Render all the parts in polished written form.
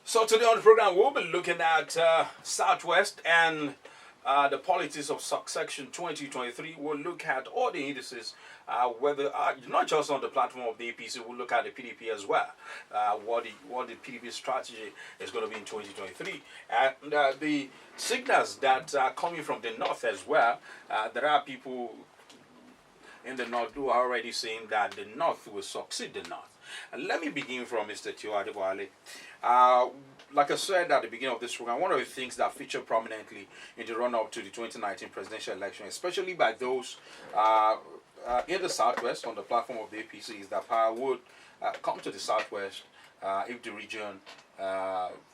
So today on the program, we'll be looking at Southwest and the politics of Section 2023. We'll look at all the indices, whether not just on the platform of the APC, we'll look at the PDP as well. What the PDP strategy is going to be in 2023, and the signals that are coming from the north as well. There are people in the north who are already saying that the north will succeed the north. And let me begin from Mr. Adaba. Like I said at the beginning of this program, one of the things that featured prominently in the run-up to the 2019 presidential election, especially by those in the Southwest on the platform of the APC, is that power would come to the Southwest if the region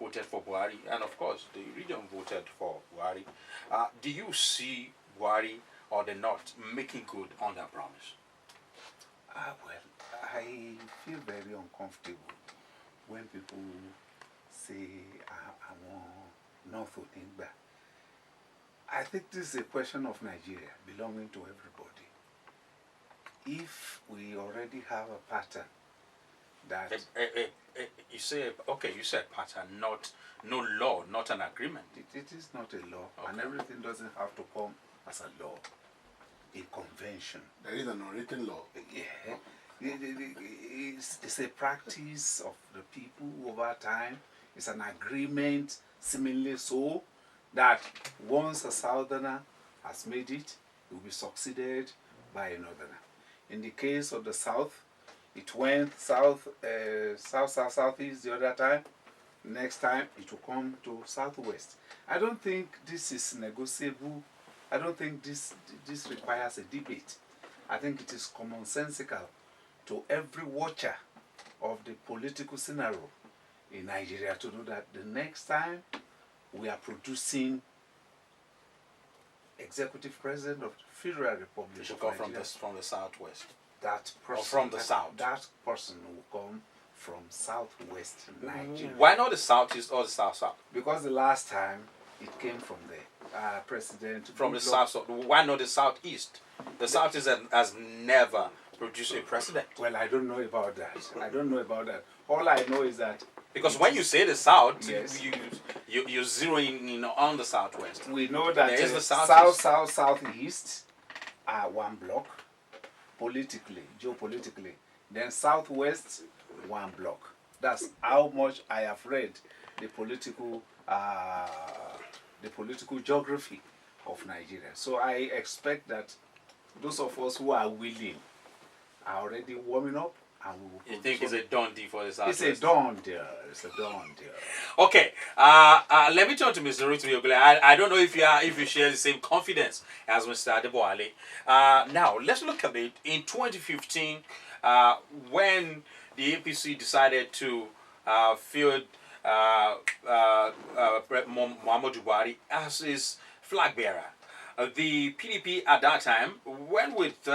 voted for Buhari, and of course the region voted for Buhari. Do you see Buhari or the North making good on that promise? Well, I feel very uncomfortable when people say, I want North Odingba. I think this is a question of Nigeria belonging to everybody. If we already have a pattern that... you say, okay, you said pattern, not no law, not an agreement. It is not a law, Okay. and everything doesn't have to come as a law. A convention. There is an unwritten law. Yeah. It's a practice of the people over time. It's an agreement, seemingly so, that once a southerner has made it, it will be succeeded by a northerner. In the case of the south, it went southeast the other time. Next time, it will come to southwest. I don't think this is negotiable. I don't think this requires a debate. I think it is commonsensical to every watcher of the political scenario in Nigeria to know that the next time we are producing executive president of the Federal Republic They should of come Nigeria, from the Southwest. that person, from the south. That person will come from southwest Nigeria. Why not the Southeast or the South? Because the last time it came from the president. From the Goodluck. South, why not the Southeast? The Southeast has never produced a president. Well, I don't know about that. I don't know about that. All I know is that Because when you say the South, Yes. you're zeroing in on the Southwest. we know that There is the south, southeast. southeast are one block, politically, geopolitically. Then southwest, one block. That's how much I have read the political geography of Nigeria. So I expect that those of us who are willing are already warming up, and we will. You think it's a done deal for the Southwest? It's a done deal. It's a done deal. Okay, let me turn to Mr. Ruth. I don't know if you share the same confidence as Mr. Adeboale. Now, let's look at it. In 2015, when the APC decided to field Muhammadu Buhari as his flag bearer, the PDP at that time went with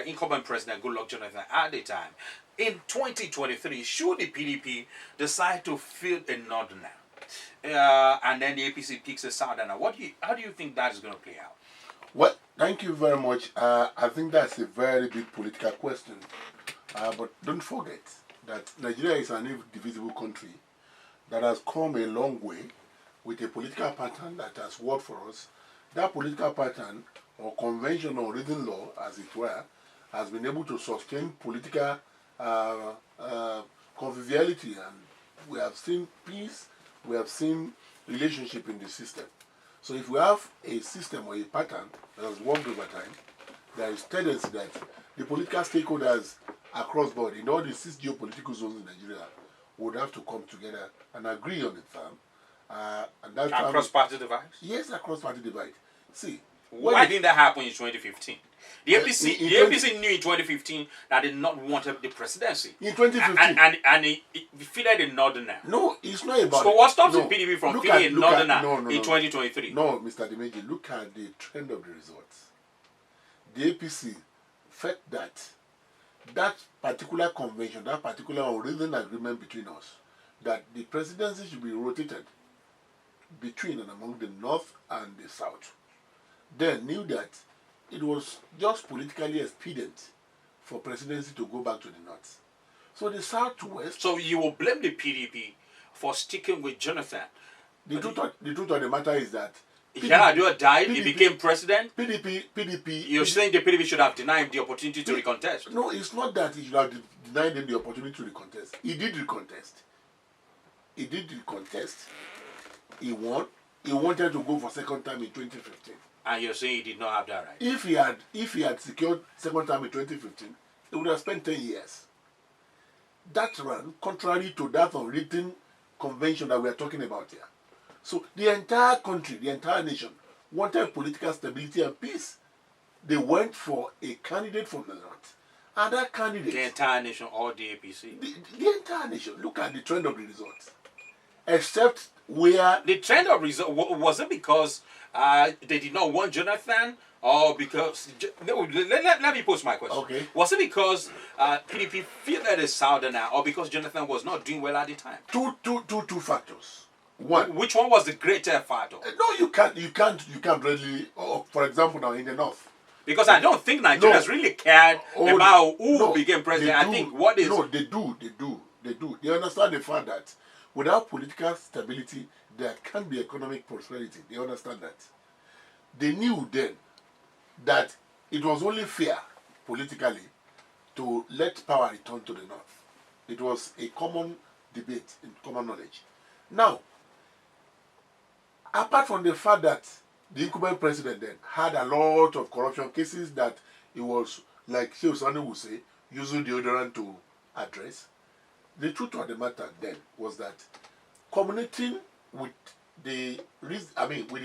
incumbent President Goodluck Jonathan at the time. In 2023, should the PDP decide to field a northerner, and then the APC picks a southerner, how do you think that is going to play out? Well, thank you very much. I think that's a very big political question. But don't forget that Nigeria is an indivisible country that has come a long way with a political pattern that has worked for us. That political pattern, or convention or written law, as it were, has been able to sustain political conviviality, and we have seen peace, we have seen relationship in the system. So if we have a system or a pattern that has worked over time, there is tendency that the political stakeholders across board in all the 6 geopolitical zones in Nigeria would have to come together and agree on it, and that's Across party divide? Yes, across party divide. See, Why didn't that happen in 2015? The APC, in the APC knew in 2015 that they did not want the presidency. In 2015, And it fielded a northerner. no, it's not about. So what stops no, the PDP from look fielding at- a look at- northerner no, no, in no. 2023? No, Mr. Dimeji, look at the trend of the results. The APC felt that particular convention, that particular unwritten agreement between us, that the presidency should be rotated between and among the north and the south, then knew that it was just politically expedient for presidency to go back to the north. So the Southwest. So you will blame the PDP for sticking with Jonathan. The truth of the matter is that Yar'Adua died, he became president. PDP. You're saying the PDP should have denied him the opportunity to recontest. No, it's not that he should have denied him the opportunity to recontest. He did recontest. He won. He wanted to go for second time in 2015. And you're saying he did not have that right? If he had secured second time in 2015, he would have spent 10 years. That ran contrary to that unwritten convention that we are talking about here. So the entire country, the entire nation, wanted political stability and peace. They went for a candidate from the north. And that candidate... The entire nation or the APC? The entire nation. Look at the trend of the results. Except where... The trend of result, was it because they did not want Jonathan? Or because... Let me pose my question. Okay. Was it because PDP fielded a southerner or because Jonathan was not doing well at the time? Two factors. One. Which one was the greater factor? No, you can't really... for example, now in the north. Because I don't think Nigerians really cared about who became president. I think what is... No, they do. They understand the fact that without political stability, there can't be economic prosperity. They understand that. They knew then that it was only fair, politically, to let power return to the north. It was a common debate, common knowledge. Now, apart from the fact that the incumbent president then had a lot of corruption cases that he was, like Sheikh Sani would say, using deodorant to address, the truth of the matter then was that communicating with the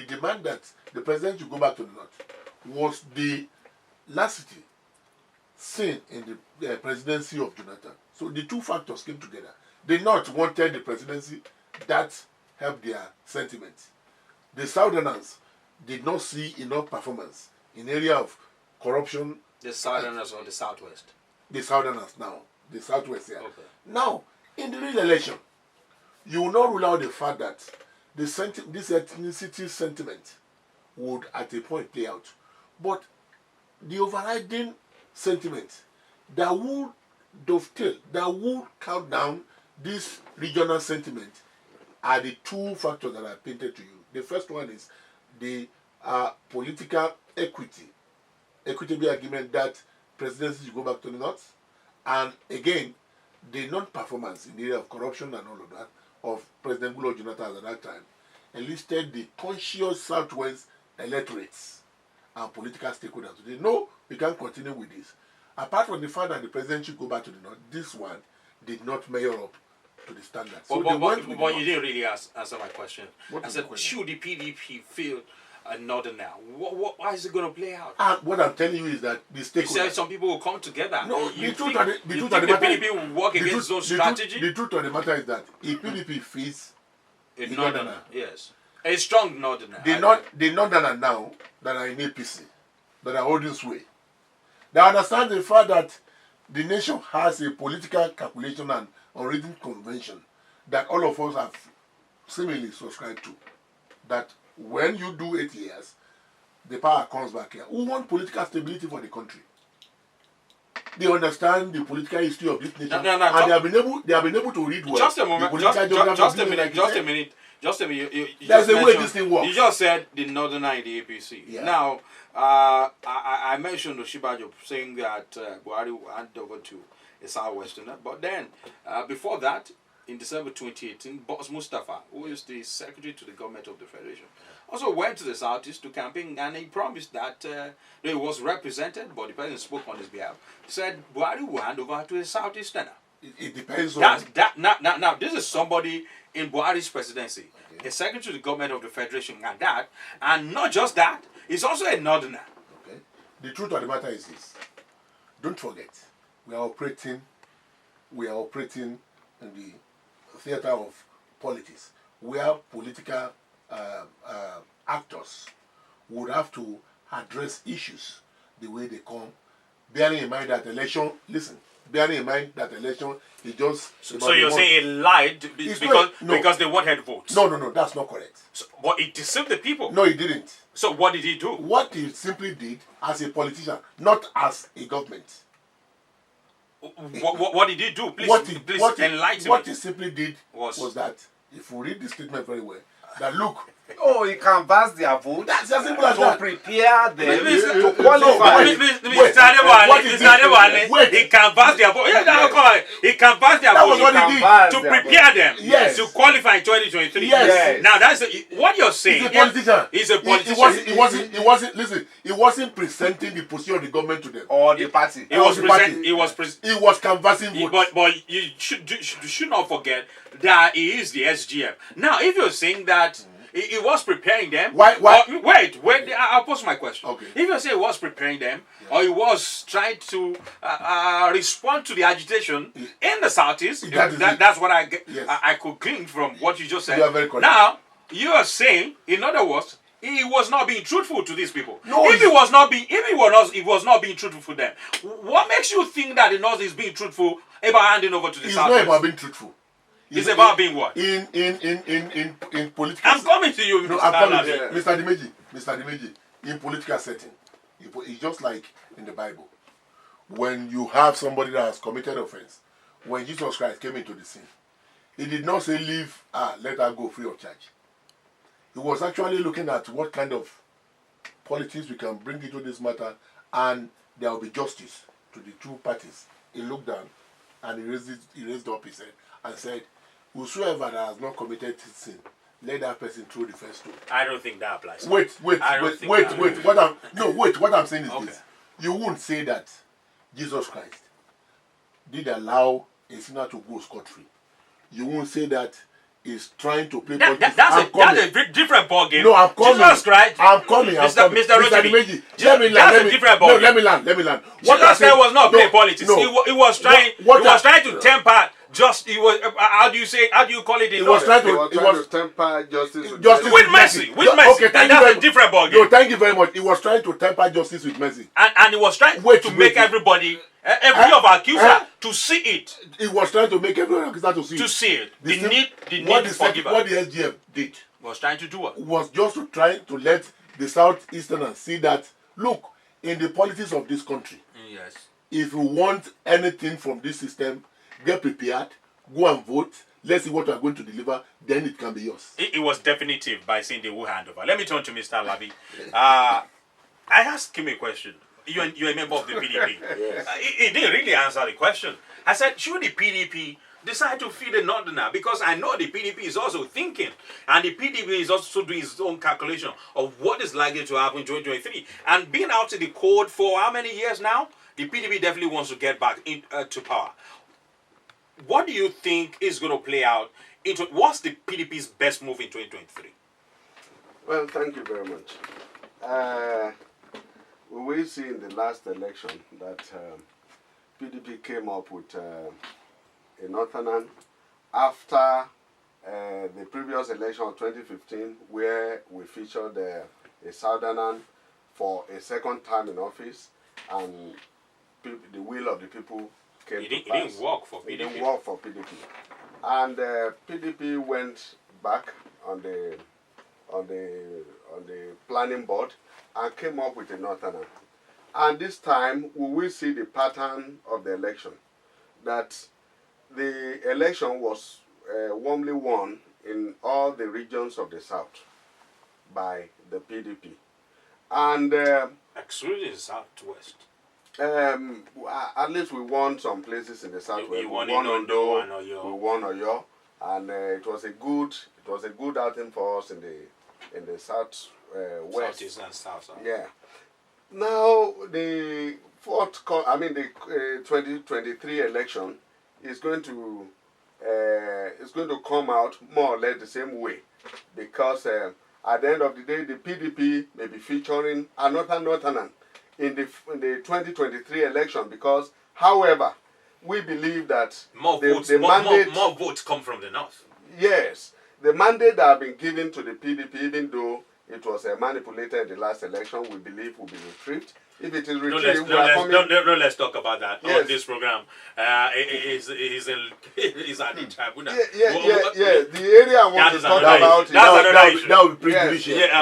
demand that the president should go back to the north was the laxity seen in the presidency of Jonathan. So the two factors came together. The north wanted the presidency, that helped their sentiment. The southerners did not see enough performance in area of corruption. The southerners or the southwest? The southerners now. The southwest here. Okay. Now, in the real election, you will not rule out the fact that this ethnicity sentiment would at a point play out. But the overriding sentiment that would dovetail, that would count down this regional sentiment are the two factors that I painted to you. The first one is the political equitable argument that presidency should go back to the north, and again, the non-performance in the area of corruption and all of that of President Goodluck Jonathan at that time enlisted the conscious southwest electorates and political stakeholders. They know we can't continue with this. Apart from the fact that the president should go back to the north, this one did not measure up to the standards. So but you didn't really answer my question. I said, should the PDP field a northern now? Why is it going to play out? And what I'm telling you is that the stakeholders... You said some people will come together. No, you the truth think of the PDP will work against those strategy? The truth of the matter is that if PDP feels a northerner, yes. A strong northerner. The northerner now that are in APC, that are holding sway, they understand the fact that the nation has a political calculation and unwritten convention that all of us have seemingly subscribed to. That when you do 8 years, the power comes back here. We want political stability for the country. They understand the political history of this nation, and they have been able to read well. Just a moment. Just a minute. There's a way this thing works. You just said the northerner in the APC. Yeah. Now, I mentioned Oshibajo saying that Buhari will hand over to a southwesterner, but then before that, in December 2018, Boss Mustafa, who is the secretary to the government of the Federation, also went to the southeast to campaign, and he promised that he was represented, but the president spoke on his behalf, said Buhari will hand over to a southeasterner. It depends on... Now, this is somebody in Buhari's presidency, a secretary to the government of the Federation, and not just that, he's also a northerner. Okay. The truth of the matter is this. Don't forget, we are operating in the theater of politics, where political actors would have to address issues the way they come, bearing in mind that election is just... So you're saying he lied because they wanted votes? No, that's not correct. So, but it deceived the people? No, he didn't. So what did he do? What he simply did as a politician, not as a government. What did he do? Please, enlighten what me. he simply did was that, if you read the statement very well, that look, Oh, he canvassed their vote that's as simple as to that. prepare them Mr. to qualify. Mr. Adewale, he canvassed their vote. He canvassed their That was vote what he did. to prepare them Yes. to qualify in 2023. Yes. Now that's what you're saying. He's a politician. He's a politician. Listen, he wasn't presenting the position of the government to them. Or the party. He was He was canvassing votes. But you should not forget that he is the SGF. Now, if you're saying that he was preparing them, Why? Wait, I'll pose my question. Okay. If you say he was preparing them, or he was trying to respond to the agitation in the southeast, that's what I get. Yes. I could glean from what you just said. You are very correct. Now, you are saying, in other words, he was not being truthful to these people. No, if he was not being truthful to them, what makes you think that the North is being truthful about handing over to the It's South? not about being truthful. It's about being what? In political. I'm coming to you, No, Mr. I'm coming to Alabi. you. Mr. Dimeji, in political setting, it's just like in the Bible. When you have somebody that has committed offense, when Jesus Christ came into the scene, he did not say leave, let her go free of charge. He was actually looking at what kind of politics we can bring into this matter, and there will be justice to the two parties. He looked down and he raised up his head and said, whosoever that has not committed sin, let that person throw the first stone. I don't think that applies. Wait. What I'm saying is this. You wouldn't say that Jesus Christ did allow a sinner to go scot-free. You won't say that he's trying to play politics. That's a different ball game. No, I'm coming. Jesus Christ. I'm coming. Mr. Dimeji, That's a different ball game. Let me land. Jesus Christ was not playing politics. No. He was trying to temper. How do you call it? He was trying to temper justice with mercy. Okay, and that's a different ball game. No, thank you very much. He was trying to temper justice with mercy. And he was trying to make everybody, every of our accusers, to see it. He was trying to make everyone accuser to see it. To see it. The need to forgive. What the SGF did was trying to do what? Was just to try to let the Southeasterners see that, look, in the politics of this country, yes, if you want anything from this system, get prepared, go and vote, let's see what we are going to deliver, then it can be yours. It was definitive by saying they will hand over. Let me turn to Mr. Alabi. I asked him a question. You're a member of the PDP. Yes. He didn't really answer the question. I said, should the PDP decide to feed the Northerner? Because I know the PDP is also thinking, and the PDP is also doing its own calculation of what is likely to happen in 2023. And being out in the cold for how many years now, the PDP definitely wants to get back to power. What do you think is going to play out? What's the PDP's best move in 2023? Well, thank you very much. We see in the last election that PDP came up with a Northerner after the previous election of 2015, where we featured a Southerner for a second time in office, and the will of the people came to pass. It didn't work for PDP. It didn't work for PDP. And PDP went back on the planning board and came up with a Northerner. And this time we will see the pattern of the election, that the election was warmly won in all the regions of the South by the PDP. And excluding the Southwest. At least we won some places in the Southwest. We won Ondo and Oyo. We won Oyo, and it was a good outing for us in the South West. Southeast and South. Yeah. Now the 2023 election is going to come out more or less the same way, because at the end of the day, the PDP may be featuring another Northerner in the 2023 election, because, however, we believe that more votes come from the north. Yes, the mandate that have been given to the PDP, even though it was manipulated in the last election, we believe will be retrieved. If it is retrieved, let's talk about that on this program. Is at the tribunal. Yeah. The area I want to talk about that would be pretty the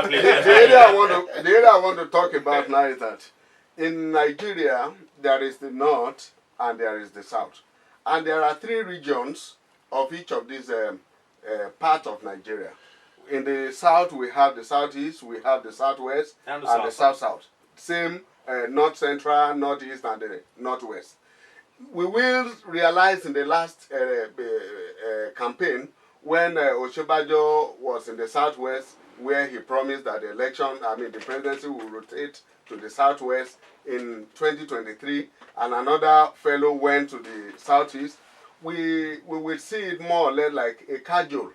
area I want to talk about now is that in Nigeria there is the north and there is the south. And there are three regions of each of these part of Nigeria. In the south, we have the southeast, we have the southwest, and the south-south. Same north central, northeast, and the northwest. We will realize in the last campaign, when Oshibajo was in the southwest, where he promised that the presidency will rotate to the southwest in 2023, and another fellow went to the southeast, we will see it more or less like a casual.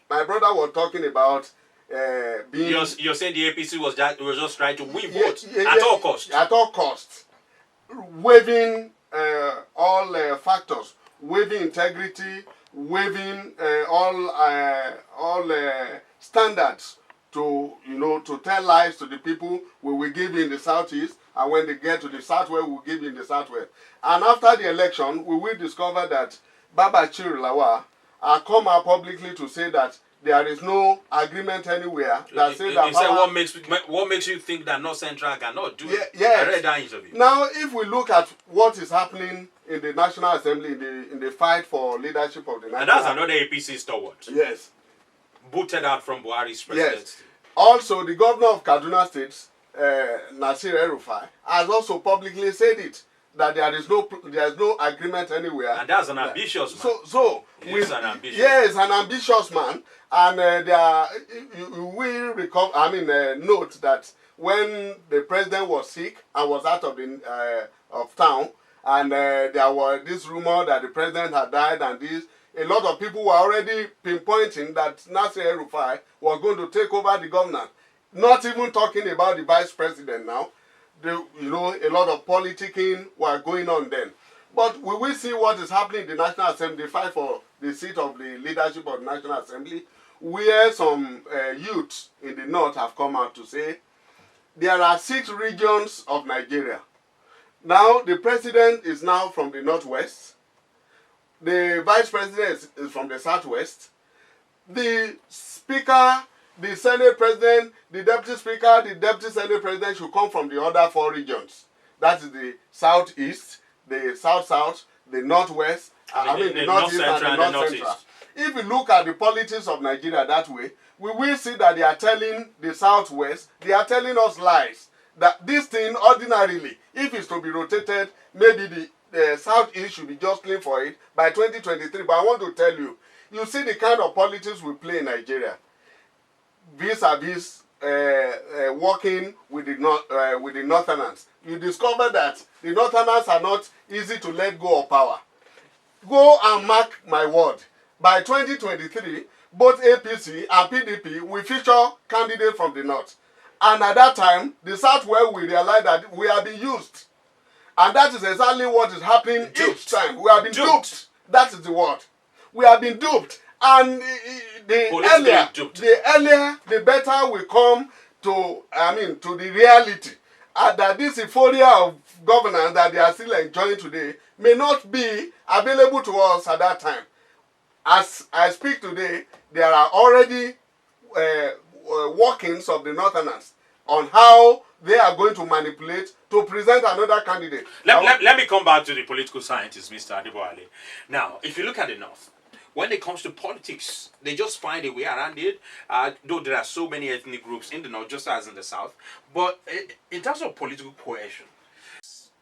My brother was talking about being... You're saying the APC was just trying to win votes at all costs? At all costs. Waiving all factors, waiving integrity, waiving all standards to tell lies to the people. We will give in the southeast, and when they get to the southwest, we will give in the southwest. And after the election, we will discover that Baba Chirilawa come out publicly to say that there is no agreement anywhere that says that. You said what makes you think that North Central cannot do it? Yes. I read that interview. Now, if we look at what is happening in the National Assembly in the fight for leadership of the National And that's another APC stalwart. Yes. Booted out from Buhari's presidency. Yes. Also, the governor of Kaduna State, Nasir El-Rufai, has also publicly said it, that there is no agreement anywhere. And that's an ambitious man. So he's an ambitious yes, an ambitious man. And you will note that when the president was sick and was out of town, and there was this rumor that the president had died, and a lot of people were already pinpointing that Nasir El-Rufai was going to take over the government. Not even talking about the vice president now. A lot of politicking were going on then. But we will see what is happening in the National Assembly, the fight for the seat of the leadership of the National Assembly, where some youths in the north have come out to say there are 6 regions of Nigeria. Now, the president is now from the northwest. The vice president is from the southwest. The speaker, the senate president, the deputy speaker, the deputy senate president should come from the other 4 regions. That is the southeast, the south-south, the northwest, the northeast and the north central. If you look at the politics of Nigeria that way, we will see that they are telling the southwest, they are telling us lies. That this thing, ordinarily, if it's to be rotated, maybe the southeast should be just clean for it by 2023. But I want to tell you, you see the kind of politics we play in Nigeria. Vis-a-vis working with the Northerners. You discover that the Northerners are not easy to let go of power. Go and mark my word. By 2023, both APC and PDP will feature candidates from the North. And at that time, the Southwest will realize that we have been used. And that is exactly what is happening each time. We have been duped. That is the word. We have been duped. And the earlier, the better we come to the reality. That this euphoria of governance that they are still enjoying today may not be available to us at that time. As I speak today, there are already workings of the Northerners on how they are going to manipulate to present another candidate. Let me come back to the political scientist, Mr. Adaba. Now, if you look at the North, when it comes to politics, they just find a way around it. Though there are so many ethnic groups in the North, just as in the South. But in terms of political cohesion,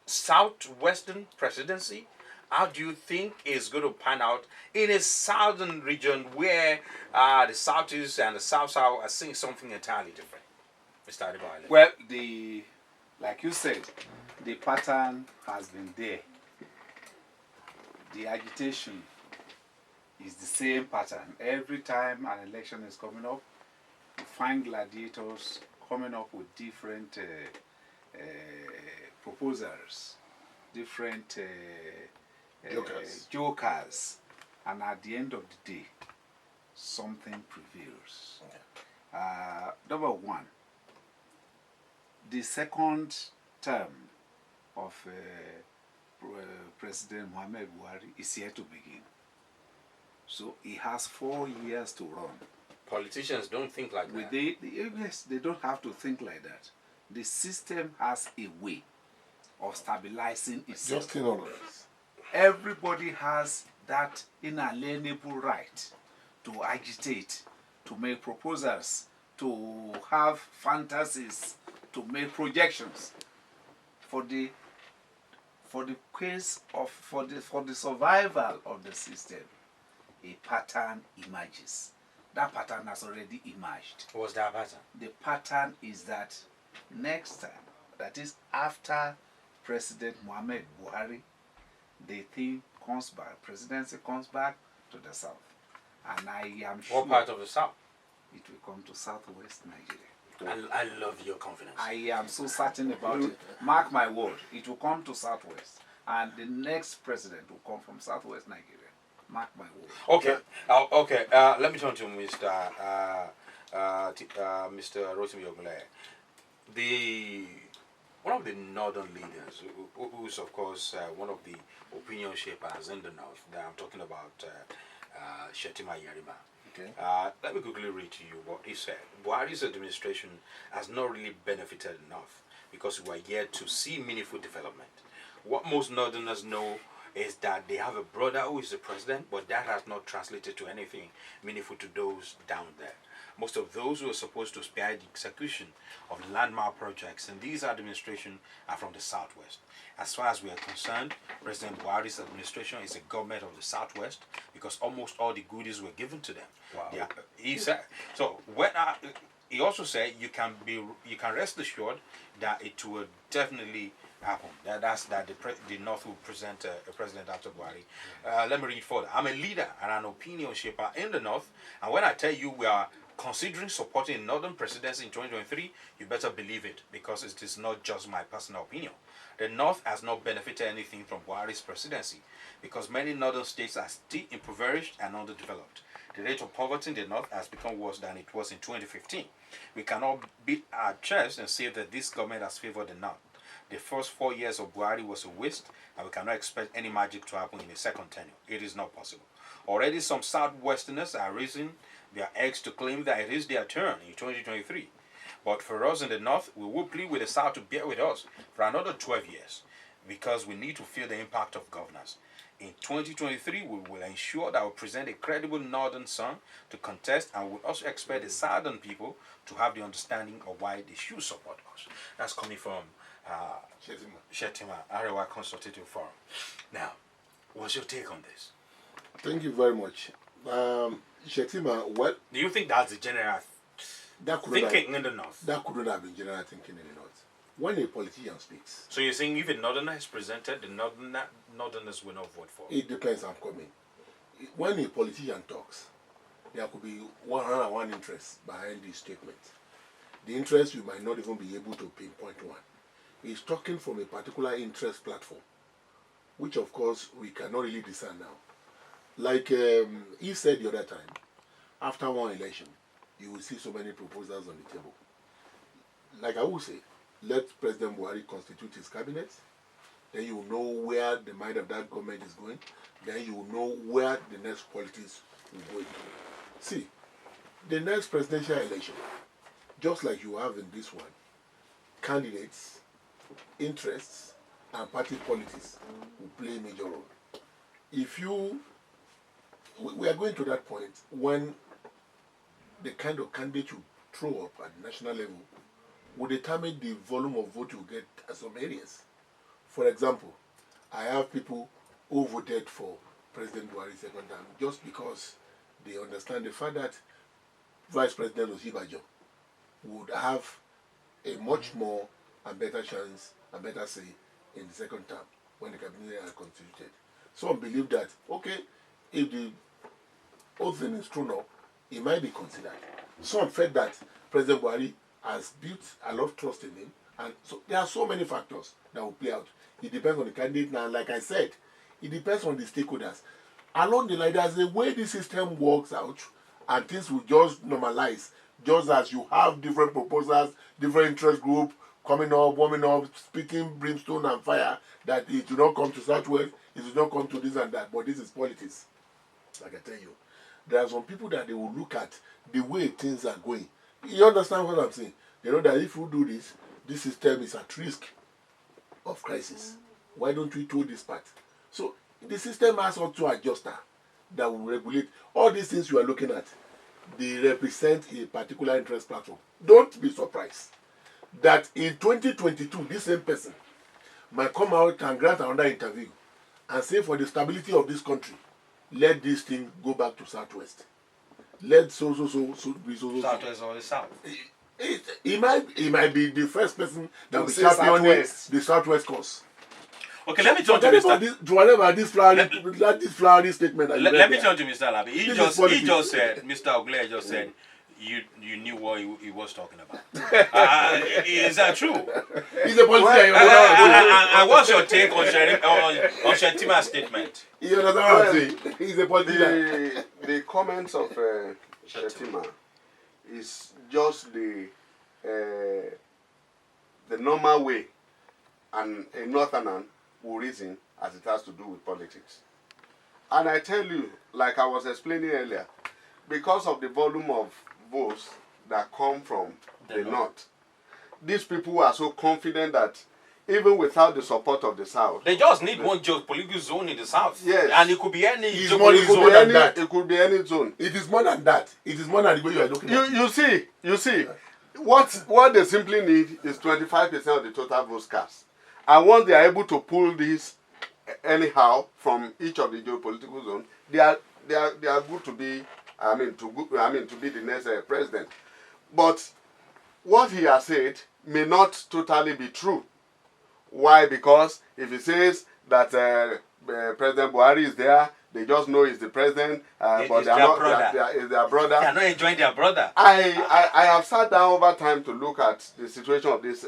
Southwestern presidency, how do you think is going to pan out in a southern region where the Southeast and the South-South are seeing something entirely different? Mr. Adaba. Well, like you said, the pattern has been there. The agitation is the same pattern. Every time an election is coming up, you find gladiators coming up with different proposals, different jokers, and at the end of the day, something prevails. Number one, the second term of President Muhammad Buhari is yet to begin. So he has 4 years to run. Politicians don't think like that. Yes, they don't have to think like that. The system has a way of stabilizing itself. Just in all of this. Everybody has that inalienable right to agitate, to make proposals, to have fantasies, to make projections. For the case of for the survival of the system, a pattern emerges. That pattern has already emerged. What's that pattern? The pattern is that next time, that is after President Muhammad Buhari, the thing comes back, presidency comes back to the south. And I am sure What part of the south? it will come to southwest Nigeria. I love your confidence. I am so certain about it. Mark my word, it will come to southwest. And the next president will come from southwest Nigeria. Mark my word. Okay. Okay. Let me turn to Mr. Rotimi Ogunleye. One of the northern leaders, who's of course one of the opinion shapers in the north, that I'm talking about, Shetima Yarima. Okay. Let me quickly read to you what he said. Buhari's administration has not really benefited enough because we are yet to see meaningful development. What most northerners know is that they have a brother who is the president, but that has not translated to anything meaningful to those down there. Most of those who are supposed to spare the execution of landmark projects in this administration are from the southwest. As far as we are concerned, President Buhari's administration is a government of the southwest because almost all the goodies were given to them. Wow. Yeah, he said. So when he also said you can rest assured that it will definitely happen. The North will present a president after Buhari. Let me read further. I'm a leader and an opinion shaper in the North, and when I tell you we are considering supporting Northern presidency in 2023, you better believe it, because it is not just my personal opinion. The North has not benefited anything from Buhari's presidency because many northern states are still impoverished and underdeveloped. The rate of poverty in the North has become worse than it was in 2015. We cannot beat our chest and say that this government has favored the North. The first 4 years of Buhari was a waste, and we cannot expect any magic to happen in a second tenure. It is not possible. Already some Southwesterners are raising their eggs to claim that it is their turn in 2023. But for us in the North, we will plead with the South to bear with us for another 12 years because we need to feel the impact of governance. In 2023, we will ensure that we present a credible Northern son to contest, and we will also expect the Southern people to have the understanding of why they should support us. That's coming from Shetima, Arewa Consultative Forum. Now, what's your take on this? Thank you very much. Shetima, well, do you think that's the general thinking in the North? That could not have been general thinking in the North. When a politician speaks... So you're saying if a Northerner is presented, the Northerners will not vote for it? It depends, I'm coming. When a politician talks, there could be 101 interests behind this statement. The interest you might not even be able to pinpoint one. He's talking from a particular interest platform, which of course we cannot really discern now. Like he said the other time, after one election, you will see so many proposals on the table. Like I will say, let President Buhari constitute his cabinet, then you will know where the mind of that government is going, then you will know where the next politics will go. See, the next presidential election, just like you have in this one, candidates, interests, and party politics will play a major role. If you, we are going to that point when the kind of candidate you throw up at the national level will determine the volume of vote you get at some areas. For example, I have people who voted for President Buhari's second term just because they understand the fact that Vice President Osibajo would have a much more and better chance and better say in the second term when the cabinet are constituted. Some believe that, okay, if the whole thing is thrown up, it might be considered. Some felt that President Buhari has built a lot of trust in him, and so there are so many factors that will play out. It depends on the candidate. Now, like I said, it depends on the stakeholders. Along the line, there's a way the system works out, and things will just normalize. Just as you have different proposals, different interest groups coming up, warming up, speaking brimstone and fire, that it will not come to Southwest, it will not come to this and that, but this is politics. Like I tell you, there are some people that they will look at the way things are going. You understand what I'm saying? They know that if you do this, this system is at risk of crisis. Why don't we do this part? So the system has also adjuster that will regulate all these things you are looking at. They represent a particular interest platform. Don't be surprised that in 2022, this same person might come out and grant another interview and say, for the stability of this country, let this thing go back to Southwest. Let so be so. Southwest or the South? He might be the first person that will say champion Southwest. the Southwest cause. Okay, let me turn to Mr. Whatever this flowery statement. That you Let me read turn to Mr. Alabi. He just said, Mr. Ogle just said, you knew what he was talking about. Is that true? He's a politician. And what's your take on Shetima's statement? You understand what I'm saying? He's a politician. The comments of Shetima is just the normal way and a northerner will reason as it has to do with politics. And I tell you, like I was explaining earlier, because of the volume of votes that come from the north, these people are so confident that even without the support of the south, they just need one political zone in the south. Yes. And it could be any It's zone. more than that. It could be any zone. It is more than that. It is more than the way you are looking at it. You see, what they simply need is 25% of the total votes cast. And once they are able to pull this anyhow from each of the geopolitical zones, they are good to be to be the next president. But what he has said may not totally be true. Why? Because if he says that President Buhari is there, they just know he's the president, but they are not their brother. They are not enjoying their brother. I have sat down over time to look at the situation of this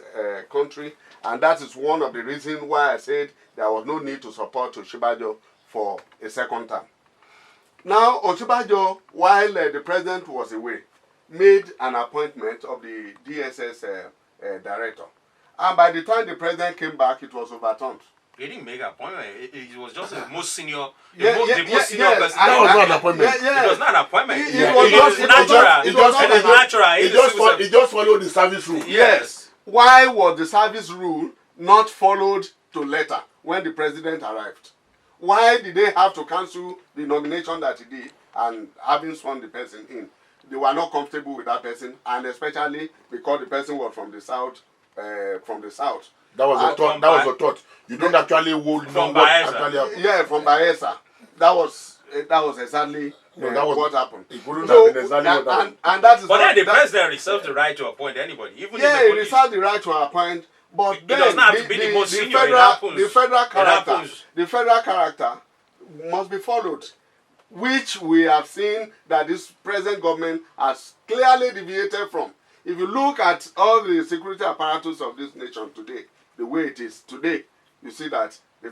country, and that is one of the reasons why I said there was no need to support Oshibajo for a second term. Now, Oshibajo, while the president was away, made an appointment of the DSS director. And by the time the president came back, it was overturned. He didn't make an appointment. It was just the most senior, Yeah, the most senior person. That was not an appointment. It was not an appointment. It was natural. It just followed the service rule. Yes. Why was the service rule not followed to letter when the president arrived? Why did they have to cancel the nomination that he did and having sworn the person in? They were not comfortable with that person, and especially because the person was from the south. That was a thought. That was a thought. You don't actually hold from what Bayelsa. actually happened. Yeah, from Bayelsa. That was exactly what happened. It wouldn't have been exactly what happened. And that is. But then the president reserves the right to appoint anybody, even yeah, if he reserves the right to appoint. But it then does not have to be the most senior. the federal character must be followed, which we have seen that this present government has clearly deviated from. If you look at all the security apparatus of this nation today, the way it is today, you see that there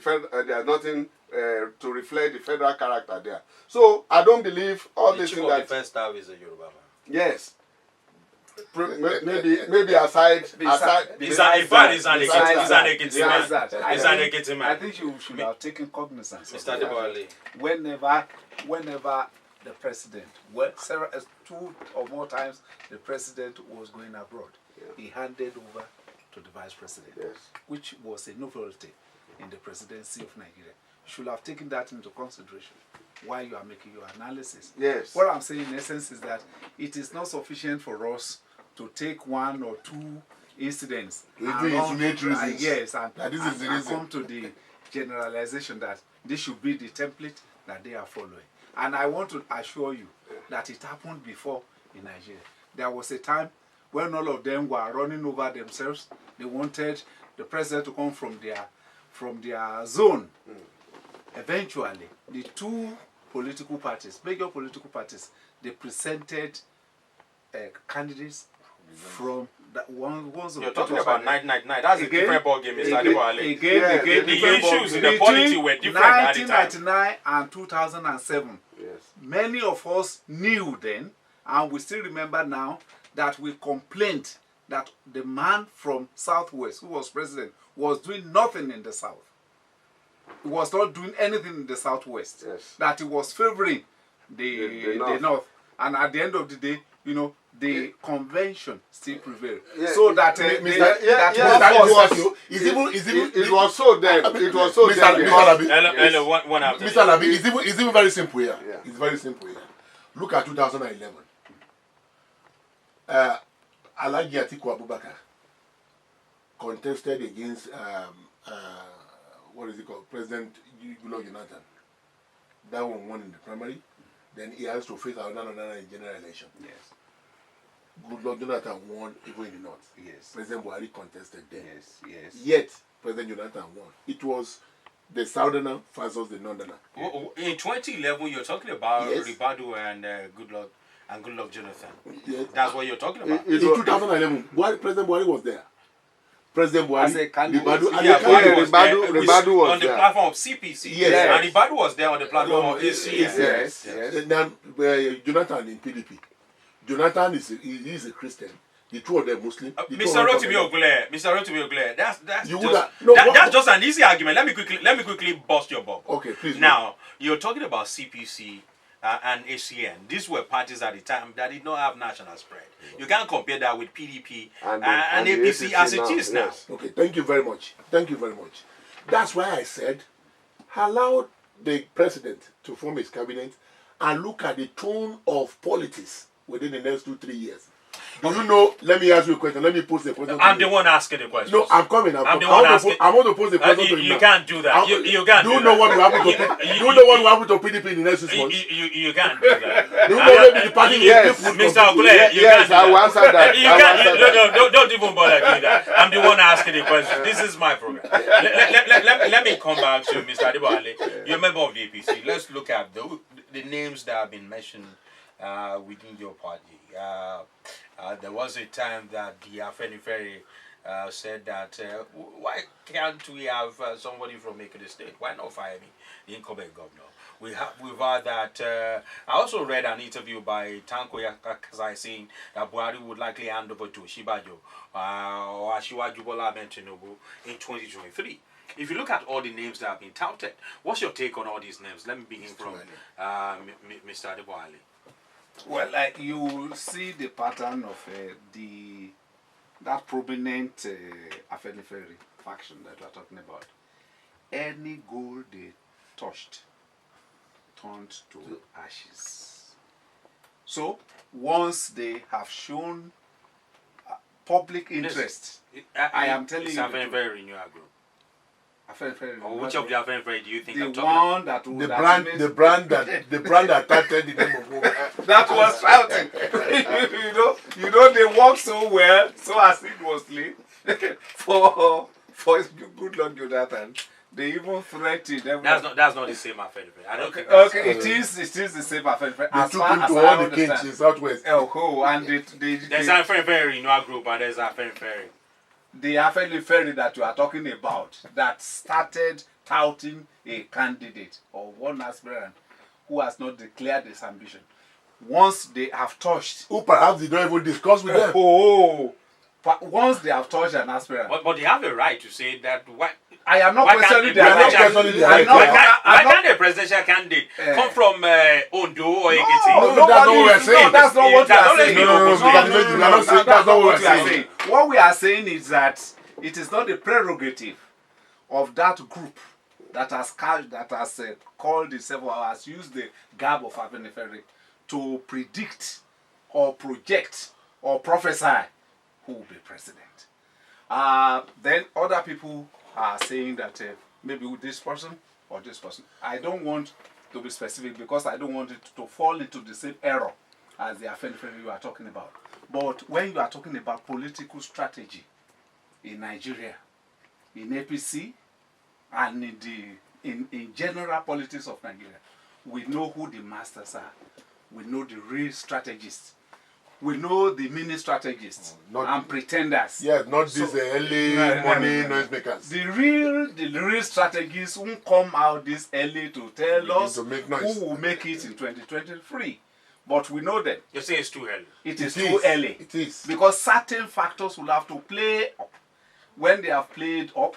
is nothing to reflect the federal character there. So I don't believe all this thing that. The first staff is a Yoruba man. Yes. Maybe aside. It's an Ekiti man. I think you should have taken cognizance. Mr. Adaba. Whenever the president, two or more times the president was going abroad, he handed over to the vice president, which was a novelty in the presidency of Nigeria. You should have taken that into consideration while you are making your analysis. Yes. What I'm saying in essence is that it is not sufficient for us to take one or two incidents and come to the generalization that this should be the template that they are following. And I want to assure you that it happened before in Nigeria. There was a time when all of them were running over themselves. They wanted the president to come from their zone. Eventually, the two political parties, major political parties, they presented candidates from that one. You're talking about 1999. That's a different ball game, Mr. Adewale. Again, the issues in the polity were different at the time. 1999 and 2007. Yes. Many of us knew then, and we still remember now, that we complained that the man from Southwest, who was president, was doing nothing in the South. He was not doing anything in the Southwest. Yes. That he was favoring the North. And at the end of the day, the convention still prevail. Yeah, So that it was so then. It was so then. One after. Mr. Labi, it's even very simple here. Yeah. It's very simple here. Look at 2011. Alhaji Atiku Abubakar contested against what is it called? President Goodluck Jonathan. That one won in the primary. Then he has to face another in general election. Yes. Goodluck Jonathan won even in the north. Yes. President Buhari contested there. Yes. Yes. Yet President Jonathan won. It was the southerner versus the northerner. In 2011, you're talking about Yes. Ribadu and Goodluck Jonathan. Yes. That's what you're talking about. In 2011, President Buhari was there. President As Buhari, a candidate. Ribadu, and Yeah, the candidate was there. Ribadu was on the there. platform of CPC. Yes. And Ribadu was there on the platform of ACN. Yes. And then Jonathan in PDP. Jonathan is a Christian. The two of them Muslim. Mr. Rotimi Ogle, that's You just, would have- no, what- that's just an easy argument. Let me quickly bust your bubble. Okay, please. Now, you're talking about CPC and ACN. These were parties at the time that did not have national spread. You can't compare that with PDP and the APC as it now, is now. yes. Okay, thank you very much. Thank you very much. That's why I said, allow the president to form his cabinet and look at the tone of politics within the next 2-3 years. Do you know? Let me ask you a question. Let me pose a question. I'm the one asking the question. No, I'm coming. I'm the one asking. I want to pose a question to you. You now. can't do that. You can't Do do you know that. what will happen to PDP? Do you know what will happen to PDP in the next 6 months? You can't do that. Do you know maybe the party Yes, will Mr. Ogle, you Yes, can't do I will that. answer that. You I will can't. answer that. No, don't even bother doing that. I'm the one asking the question. This is my program. Let me come back to Mr. Adaba. You're a member of the APC. Let's look at the names that have been mentioned within your party. There was a time that the Afenifere said that why can't we have somebody from Ekiti State? Why not fire me, the incumbent governor? We've heard that. I also read an interview by Tanko Yakazai saying that Buhari would likely hand over to Shibajo or Asiwaju Bola Ahmed Tinubu in 2023. If you look at all the names that have been touted, what's your take on all these names? Let me begin from Mr. Adeba. Well, you will see the pattern of that prominent Afenifere faction that we are talking about. Any gold they touched turned to ashes. So once they have shown public interest, I am telling you, Afenifere Renewal Group. Afenifere, Or which of the Afenifere do you think I'm the talking about? one that would the brand that touted the name of woman. that was shouting. you know they worked so well, so assiduously for Goodluck Jonathan. They even threatened them. That's not the same Afenifere. I don't think. Okay, it is the same Afenifere. They As took far him as to I all the understand. kings in Southwest. And There's Afenifere Renewal Group and there's Afenifere. the Afenifere that you are talking about that started touting a candidate or one aspirant who has not declared his ambition. Once they have touched, Who perhaps they don't even discuss with them. but once they have touched an aspirant, But they have a right to say that. Why I am not Why can't questioning the their presidential- right. Why I'm not- why I'm not- can't a presidential candidate come from Ondo or Ekiti? No, that's not what we're saying. No, that's not what we are saying. That's not what we're saying. What we are saying is that it is not the prerogative of that group that has called itself or has used the garb of Afenifere to predict or project or prophesy who will be president. Then other people are saying that maybe with this person or this person. I don't want to be specific because I don't want it to fall into the same error as the Afenifere you are talking about. But when you are talking about political strategy in Nigeria, in APC, and in general politics of Nigeria, we know who the masters are. We know the real strategists. We know the mini strategists and pretenders. Yes, not these early money noisemakers. The real strategists won't come out this early to tell us to make noise. who will make it in 2023. But we know them. You say it's too early. It is too early. It is. Because certain factors will have to play up. When they have played up,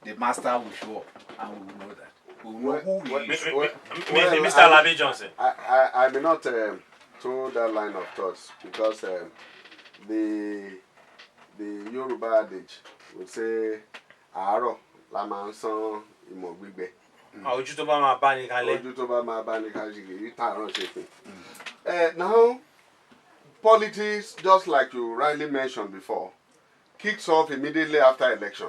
the master will show up. And we will know that. We will know who he is. Mr. Labi Johnson. I may not toe that line of thoughts because the Yoruba adage would say, "Àárọ̀ la máa ń sán ìmọ̀ gbígbẹ." Ojú tó bá máa bá ní kalẹ̀. Ojú tó bá máa bá ní kalẹ̀, ìtàràn ṣe fún. Now, politics, just like you rightly mentioned before, kicks off immediately after election.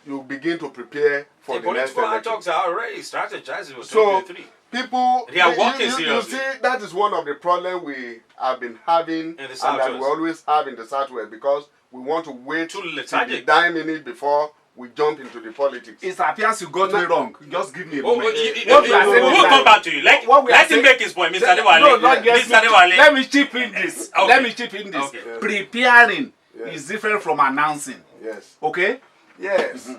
You begin to prepare for the next political election. talks are already strategizing for So 2023. people, They are working you seriously. see, that is one of the problems we have been having the and that Southwest. we always have in the Southwest because we want to wait Too till the lethargic. dying minute before we jump into the politics. It appears you got me wrong. Just give me a Oh, moment. we'll come back to you. Let him make his point, Mr. Adewale. No, not yet. Mr. Adewale. Let me chip in this. Okay. Let me chip in this. Okay. Preparing Yes. is different from announcing. Yes. Okay? Yes.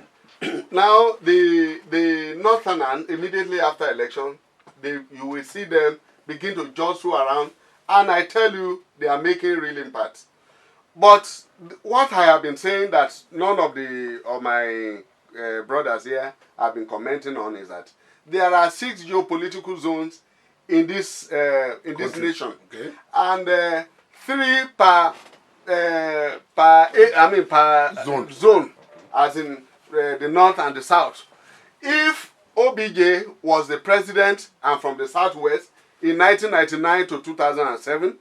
Now the Northerners immediately after election, you will see them begin to jostle around, and I tell you, they are making real impact. But what I have been saying that none of my brothers here have been commenting on is that there are 6 geopolitical zones in this nation, Okay. and 3 per zone, as in the north and the south. If OBJ was the president and from the Southwest in 1999 to 2007,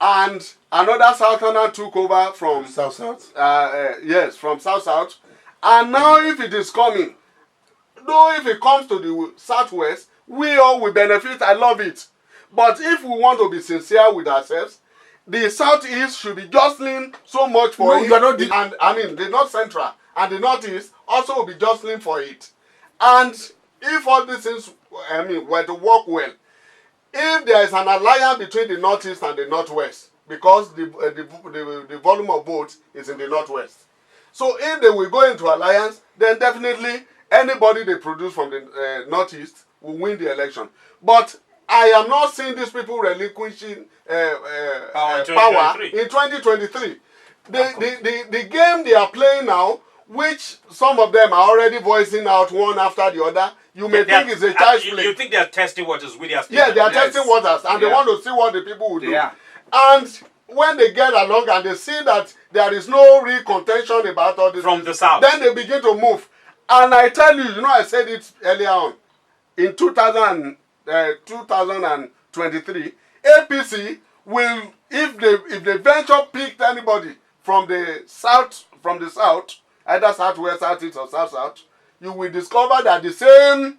and another Southerner took over from South. yes, from South, and now if it is coming, though if it comes to the Southwest, we all will benefit. I love it. But if we want to be sincere with ourselves, the Southeast should be jostling so much for No, it. you are not the- And I mean, the North Central and the Northeast also will be jostling for it. And if all these things, I mean, were to work well, if there is an alliance between the Northeast and the Northwest, because the volume of votes is in the Northwest. So if they will go into alliance, then definitely anybody they produce from the Northeast will win the election. But I am not seeing these people relinquishing power in 2023. The game they are playing now, which some of them are already voicing out one after the other, you may think is a child's play. You think they are testing waters with their Yeah, they are Yes. testing waters and they Yeah. want to see what the people will do. Yeah. And when they get along and they see that there is no real contention about all this, From the south. then they begin to move. And I tell you, I said it earlier on, in 2023, APC will, if they venture pick anybody from the south, either southwest, southeast, or south, you will discover that the same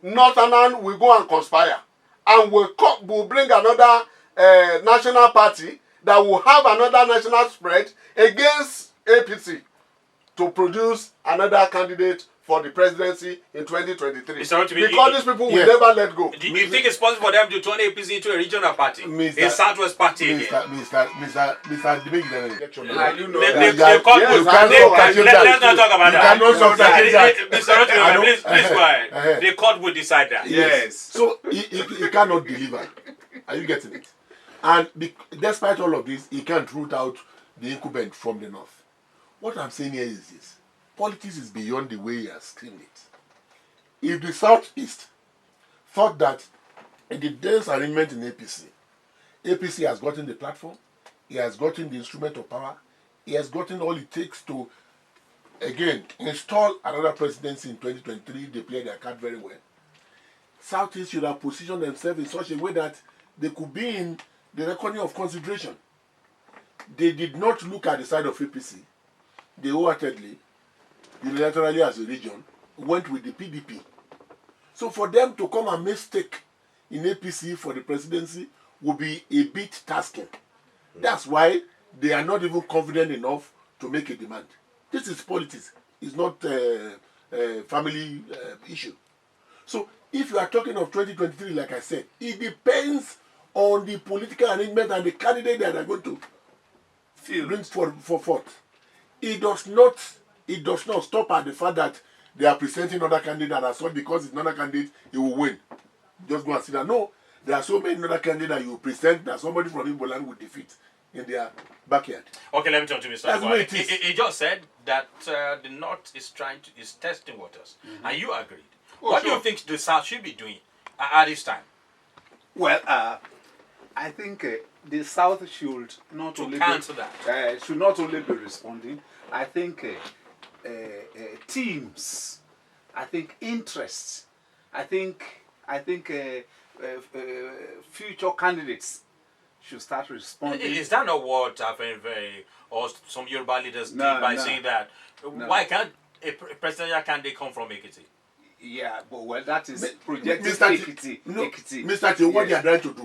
northern will go and conspire and will bring another national party that will have another national spread against APC to produce another candidate for the presidency in 2023. Because these people will never let go. Do you think it's possible for them to turn APC into a regional party? A Southwest party again? Mr. Debate election. And you know Let's that. not talk about that. You cannot substantiate that. Mr. Rotiman, please go ahead. The court will decide that. Yes. So he cannot deliver. Are you getting it? And despite all of this, he can't root out the incumbent from the north. What I'm saying here is this. Politics is beyond the way he has screamed it. If the Southeast thought that in the dense arrangement in APC has gotten the platform, he has gotten the instrument of power, he has gotten all it takes to, again, install another presidency in 2023, they play their card very well. Southeast should have positioned themselves in such a way that they could be in the reckoning of consideration. They did not look at the side of APC. They wholeheartedly, unilaterally as a region, went with the PDP. So for them to come and make stake in APC for the presidency would be a bit tasking. That's why they are not even confident enough to make a demand. This is politics. It's not a family issue. So if you are talking of 2023, like I said, it depends on the political arrangement and the candidate that are going to bring forth. It does not stop at the fact that they are presenting other candidates as well, because it's another candidate, he will win. Just go and see that. No, there are so many other candidates that you present that somebody from Igbo land will defeat in their backyard. Okay, let me turn to Mr. That's the way it is. He just said that the North is testing waters, and you agreed. What do you think the South should be doing at this time? Well, I I think the South should not To only counter should not only be responding. I think teams, I think interests, I think future candidates should start responding. Is that not what or some Yoruba leaders did by saying that? Why can't a presidential candidate come from Ekiti? Yeah, but well, that is projected Mr. Mr. T, what they are trying to do,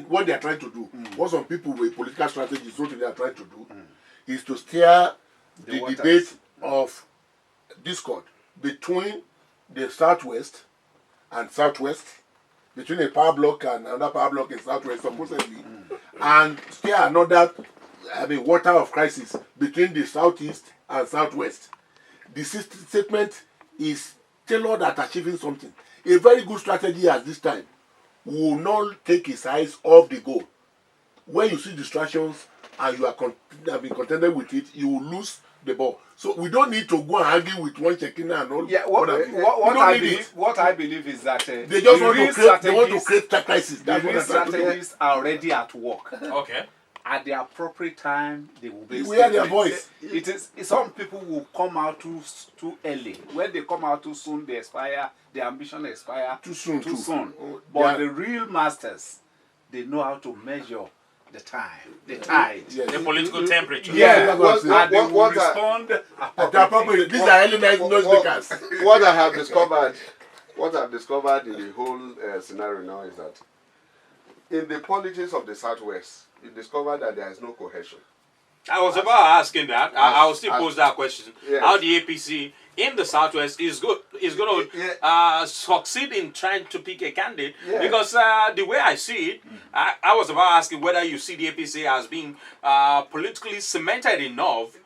what they are trying to do, what some people with political strategies, what they are trying to do, is to steer the debate of discord between the Southwest and Southwest, between a power block and another power block in Southwest, supposedly, and steer another, water of crisis between the Southeast and Southwest. The statement is tailored at achieving something. A very good strategy at this time will not take his eyes off the goal. When you see distractions and you are contended with it, you will lose the ball. So we don't need to go and argue with one Chekina and all. Yeah, what I believe is that they just want to create a crisis. The real strategists are already at work. Okay. At the appropriate time, they will be. We hear their voice. It is some people will come out too early. When they come out too soon, they expire. Their ambition expire too soon. But the real masters, they know how to measure the time, the tide, the political temperature. Yeah, and they will respond appropriately. These are early night noisemakers. What I have discovered, in the whole scenario now is that in the politics of the Southwest, you discover that there is no cohesion. I was about asking that. I will still pose that question. Yes. How the APC in the Southwest is going to succeed in trying to pick a candidate? Yeah. Because the way I see it, I was about asking whether you see the APC as being politically cemented enough.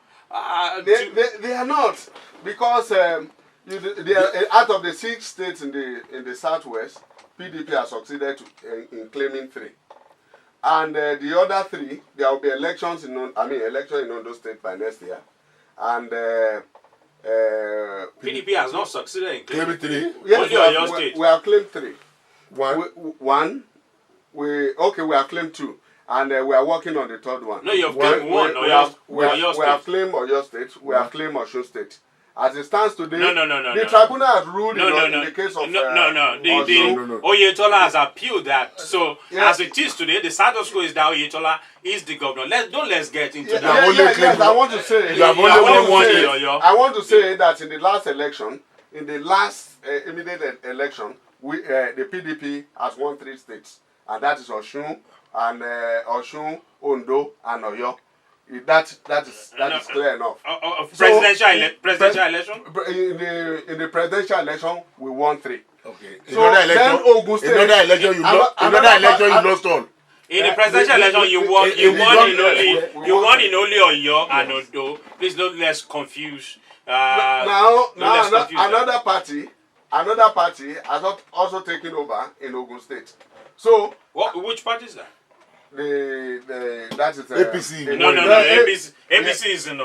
They are not, because they are, out of the 6 states in the Southwest, PDP has succeeded in claiming 3. And the other 3, there will be elections in Ondo State by next year. And PDP has not succeeded in claiming 3. Yes, we have claimed 3. One. We have claimed 2. And we are working on the 3rd one. No, you have claimed 1. We have claimed Oyo State. We have claimed Osun State. As it stands today, the tribunal has ruled in the case of Oyetola has appealed that. So as it is today, the status quo is that Oyetola is the governor. Let's get into that. Yes, I want to say. I want to say that in the last election, immediate election, the PDP has won 3 states, and that is Osun, Ondo, and Oyo. That is clear enough. Presidential election? In the presidential election, we won 3. Okay. So another election, you lost all. In the presidential election, you won in only Oyo and Ondo. Please don't let's confuse. Another party has also taken over in Ogun State. So which party is that? That is APC. No. APC is in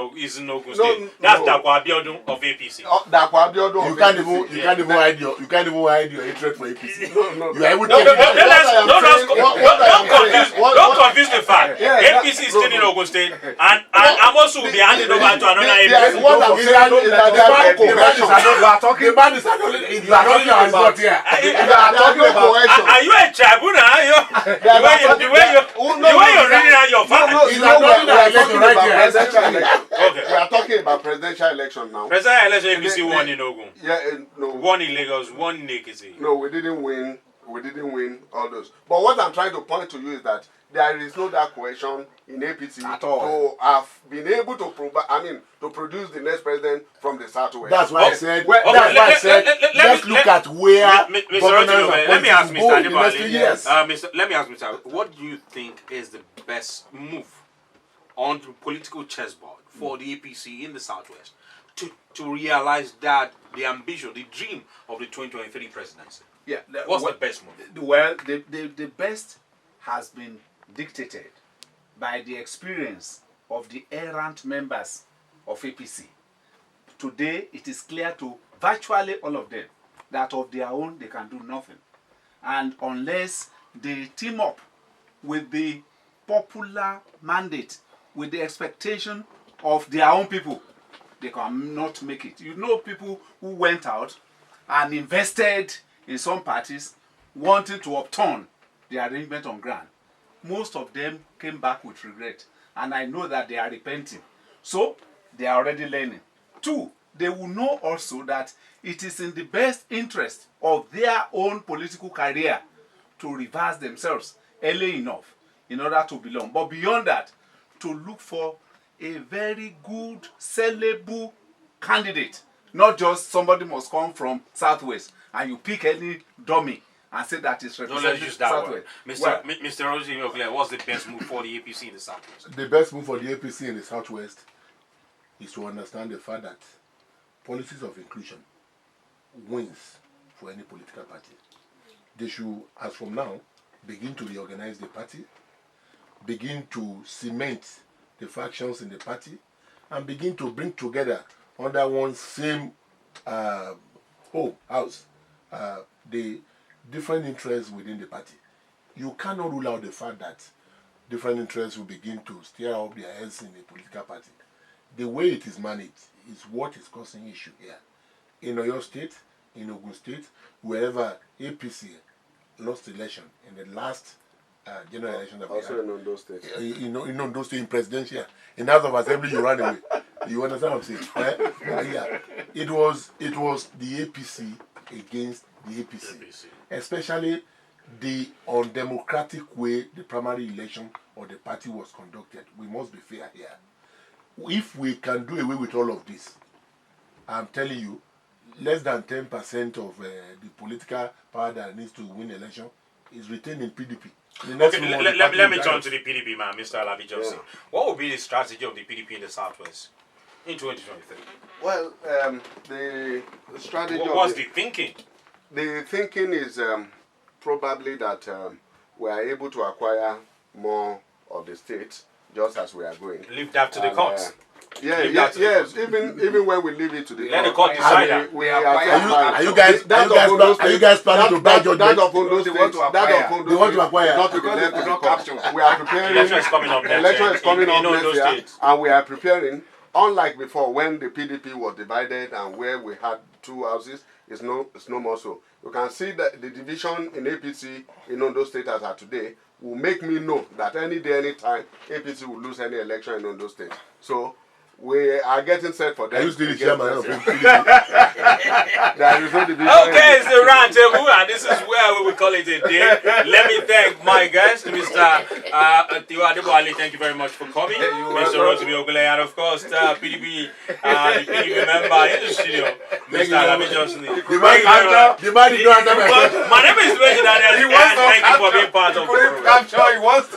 Ogun State. That's Dakwa Abiodun of APC. Dakwa Abiodun. You can't even hide your hatred for APC. No. You are able to. Don't confuse the fact. APC is still in Ogun State, and Amos will be handed over to another APC. What I'm saying is that there are cohesion. The man is not here. Are you a tribunal? The way you're reading out your facts. We are talking about presidential election now. Presidential election, APC won in Ogun. No. One in Lagos, one in Ekiti. No, we didn't win. We didn't win all those. But what I'm trying to point to you is that there is no that cohesion in APC at all. to have been able to produce the next president from the Southwest. That's why I said. Let's look at where governors let me ask Mr. Adaba. Yes. Let me ask Mr. What do you think is the best move on the political chessboard for the APC in the Southwest to realize that the ambition, the dream of the 2023 presidency? Yeah. What's the best move? Well, the best has been dictated by the experience of the errant members of APC. Today, it is clear to virtually all of them that of their own they can do nothing. And unless they team up with the popular mandate, with the expectation of their own people, they cannot make it. You know, people who went out and invested in some parties wanting to upturn the arrangement on ground. Most of them came back with regret, and I know that they are repenting. So they are already learning. 2, they will know also that it is in the best interest of their own political career to reverse themselves early enough in order to belong. But beyond that, to look for a very good, sellable candidate. Not just somebody must come from Southwest and you pick any dummy and say that is representing let's use that Southwest. word. Well, Mr. Rosie, what's the best move for the APC in the Southwest? The best move for the APC in the Southwest is to understand the fact that policies of inclusion wins for any political party. They should, as from now, begin to reorganize the party, begin to cement the factions in the party, and begin to bring together under one same house the different interests within the party. You cannot rule out the fact that different interests will begin to stir up their heads in the political party. The way it is managed is what is causing issue here. In Oyo State, in Ogun State, wherever APC lost election in the last general election that we Also had. in Ondo State. In Ondo State, in presidential, in House of Assembly, you ran away. You understand what I'm saying? Yeah. It was the APC against the APC. Especially the undemocratic way the primary election or the party was conducted. We must be fair here. If we can do away with all of this, I'm telling you, less than 10% of the political power that needs to win election is retained in PDP. Okay, let me turn to the PDP, man, Mr. Alabi Johnson. Yeah. What would be the strategy of the PDP in the Southwest in 2023? Well, the strategy. What was the thinking? The thinking is probably that we are able to acquire more of the state just as we are going. Leave that to the courts. Yes. Even when we leave it to the let the court decide that. Are you guys planning to buy judgment? That of Ondo State, they want to acquire. Not to be left to the court. We are preparing. Election is coming up next year. Election is coming up next year, State. and we are preparing. Unlike before, when the PDP was divided and where we had 2 houses, it's no more so. You can see that the division in APC in Ondo State as of today will make me know that any day, any time, APC will lose any election in Ondo State. So we are getting set for that. Are you still the chairman of PDP? There is no division. Okay, it's the Roundtable, and this is where we will call it a day. Let me thank my guest, Mr. Adaba. Thank you very much for coming. Mr. Rosie Ogule, and of course, PDP, the PDP member in the studio, Mr. Alabi Johnson. The man did not answer my question. My name is Dwayne Daniel, and thank you for being part of the program. I'm sure he wants to.